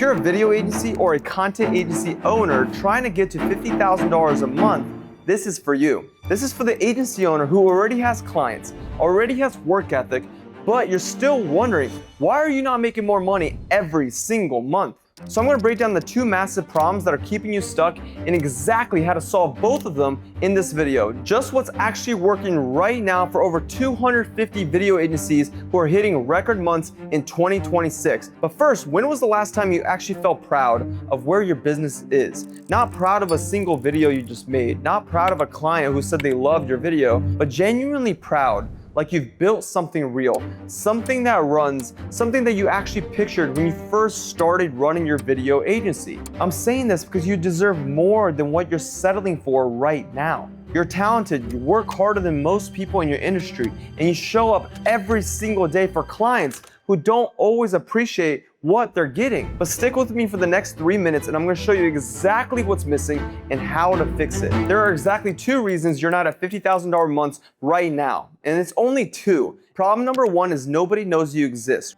you're a video agency or a content agency owner trying to get to $50,000 a month, this is for you. This is for the agency owner who already has clients, already has work ethic, but you're still wondering, why are you not making more money every single month? So I'm going to break down the two massive problems that are keeping you stuck and exactly how to solve both of them in this video. Just what's actually working right now for over 250 video agencies who are hitting record months in 2026. But first, when was the last time you actually felt proud of where your business is? Not proud of a single video you just made, not proud of a client who said they loved your video, but genuinely proud. Like you've built something real, something that runs, something that you actually pictured when you first started running your video agency. I'm saying this because you deserve more than what you're settling for right now. You're talented, you work harder than most people in your industry, and you show up every single day for clients who don't always appreciate what they're getting. But stick with me for the next 3 minutes and I'm going to show you exactly what's missing and how to fix it. There are exactly two reasons you're not at $50,000 months right now, and it's only two. Problem number one is nobody knows you exist.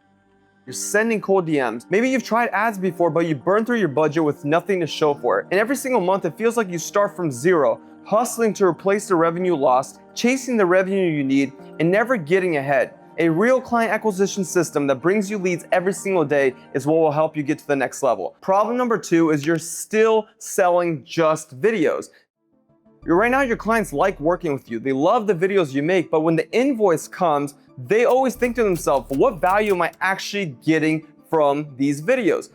You're sending cold DMs. Maybe you've tried ads before, but you burned through your budget with nothing to show for it. And every single month, it feels like you start from zero, hustling to replace the revenue lost, chasing the revenue you need, and never getting ahead. A real client acquisition system that brings you leads every single day is what will help you get to the next level. Problem number two is you're still selling just videos. Right now, your clients like working with you. They love the videos you make, but when the invoice comes, they always think to themselves, what value am I actually getting from these videos?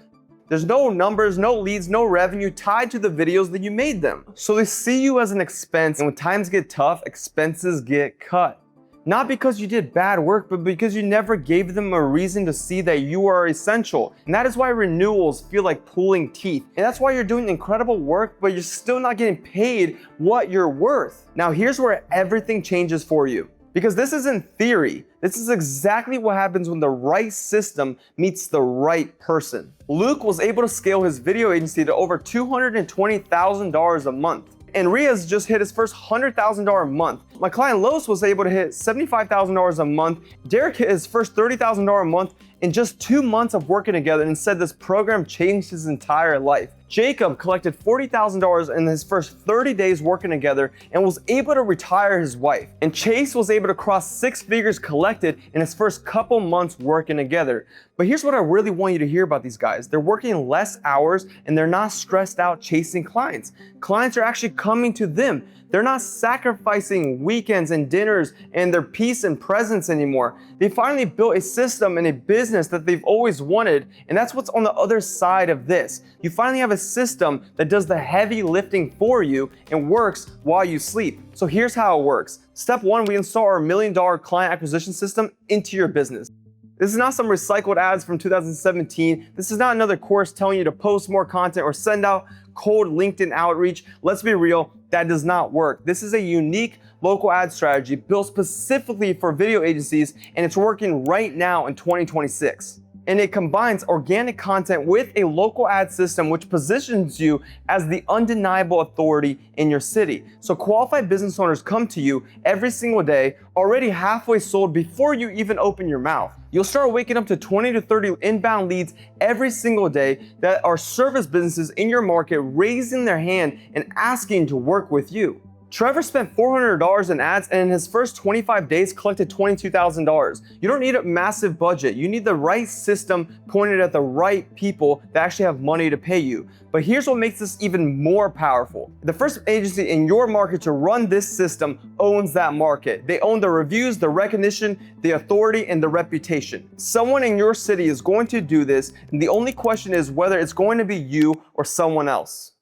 There's no numbers, no leads, no revenue tied to the videos that you made them. So they see you as an expense, and when times get tough, expenses get cut. Not because you did bad work, but because you never gave them a reason to see that you are essential. And that is why renewals feel like pulling teeth. And that's why you're doing incredible work, but you're still not getting paid what you're worth. Now here's where everything changes for you. Because this isn't theory. This is exactly what happens when the right system meets the right person. Luke was able to scale his video agency to over $220,000 a month. And Riaz just hit his first $100,000 a month. My client Los was able to hit $75,000 a month. Derek hit his first $30,000 a month in just 2 months of working together and said this program changed his entire life. Jacob collected $40,000 in his first 30 days working together and was able to retire his wife. And Chase was able to cross 6 figures collected in his first couple months working together. But here's what I really want you to hear about these guys. They're working less hours and they're not stressed out chasing clients. Clients are actually coming to them. They're not sacrificing weekends and dinners and their peace and presence anymore. They finally built a system and a business that they've always wanted, and that's what's on the other side of this. You finally have a system that does the heavy lifting for you and works while you sleep. So here's how it works. Step one, we install our $1 million client acquisition system into your business. This is not some recycled ads from 2017. This is not another course telling you to post more content or send out cold LinkedIn outreach. Let's be real, that does not work. This is a unique local ad strategy built specifically for video agencies, and it's working right now in 2026. And it combines organic content with a local ad system which positions you as the undeniable authority in your city. So qualified business owners come to you every single day, already halfway sold before you even open your mouth. You'll start waking up to 20 to 30 inbound leads every single day that are service businesses in your market raising their hand and asking to work with you. Trevor spent $400 in ads and in his first 25 days collected $22,000. You don't need a massive budget. You need the right system pointed at the right people that actually have money to pay you. But here's what makes this even more powerful. The first agency in your market to run this system owns that market. They own the reviews, the recognition, the authority, and the reputation. Someone in your city is going to do this, and the only question is whether it's going to be you or someone else.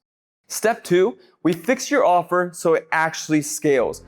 Step two, we fix your offer so it actually scales.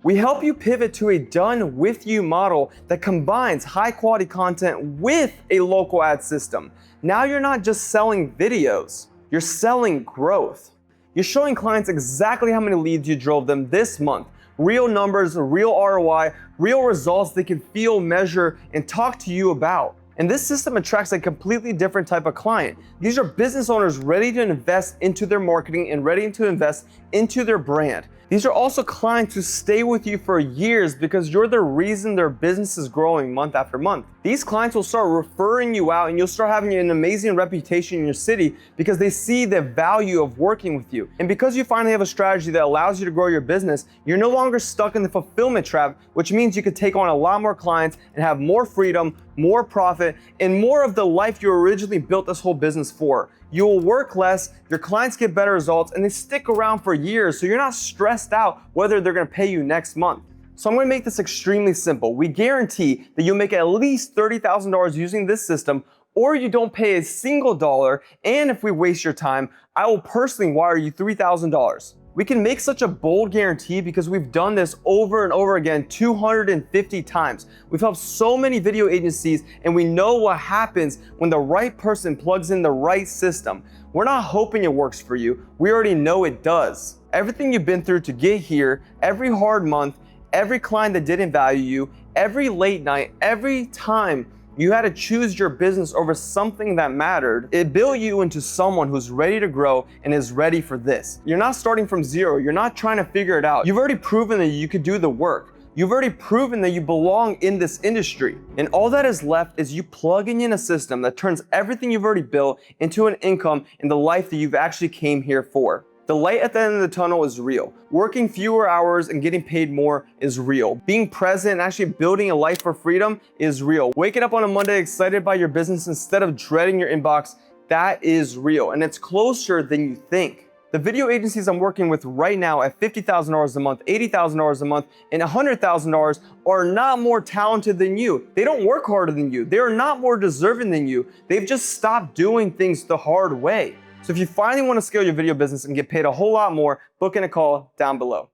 We help you pivot to a done with you model that combines high quality content with a local ad system. Now you're not just selling videos, you're selling growth. You're showing clients exactly how many leads you drove them this month. Real numbers, real ROI, real results they can feel, measure, and talk to you about. And this system attracts a completely different type of client. These are business owners ready to invest into their marketing and ready to invest into their brand. These are also clients who stay with you for years because you're the reason their business is growing month after month. These clients will start referring you out and you'll start having an amazing reputation in your city because they see the value of working with you. And because you finally have a strategy that allows you to grow your business, you're no longer stuck in the fulfillment trap, which means you could take on a lot more clients and have more freedom, more profit, and more of the life you originally built this whole business for. You'll work less, your clients get better results, and they stick around for years, so you're not stressed out whether they're gonna pay you next month. So I'm gonna make this extremely simple. We guarantee that you'll make at least $30,000 using this system, or you don't pay a single dollar, and if we waste your time, I will personally wire you $3,000. We can make such a bold guarantee because we've done this over and over again 250 times. We've helped so many video agencies and we know what happens when the right person plugs in the right system. We're not hoping it works for you. We already know it does. Everything you've been through to get here, every hard month, every client that didn't value you, every late night, every time you had to choose your business over something that mattered, it built you into someone who's ready to grow and is ready for this. You're not starting from zero. You're not trying to figure it out. You've already proven that you could do the work. You've already proven that you belong in this industry. And all that is left is you plugging in a system that turns everything you've already built into an income in the life that you've actually came here for. The light at the end of the tunnel is real. Working fewer hours and getting paid more is real. Being present and actually building a life for freedom is real. Waking up on a Monday excited by your business instead of dreading your inbox, that is real. And it's closer than you think. The video agencies I'm working with right now at $50,000 a month, $80,000 a month, and $100,000 are not more talented than you. They don't work harder than you. They are not more deserving than you. They've just stopped doing things the hard way. So if you finally want to scale your video business and get paid a whole lot more, book in a call down below.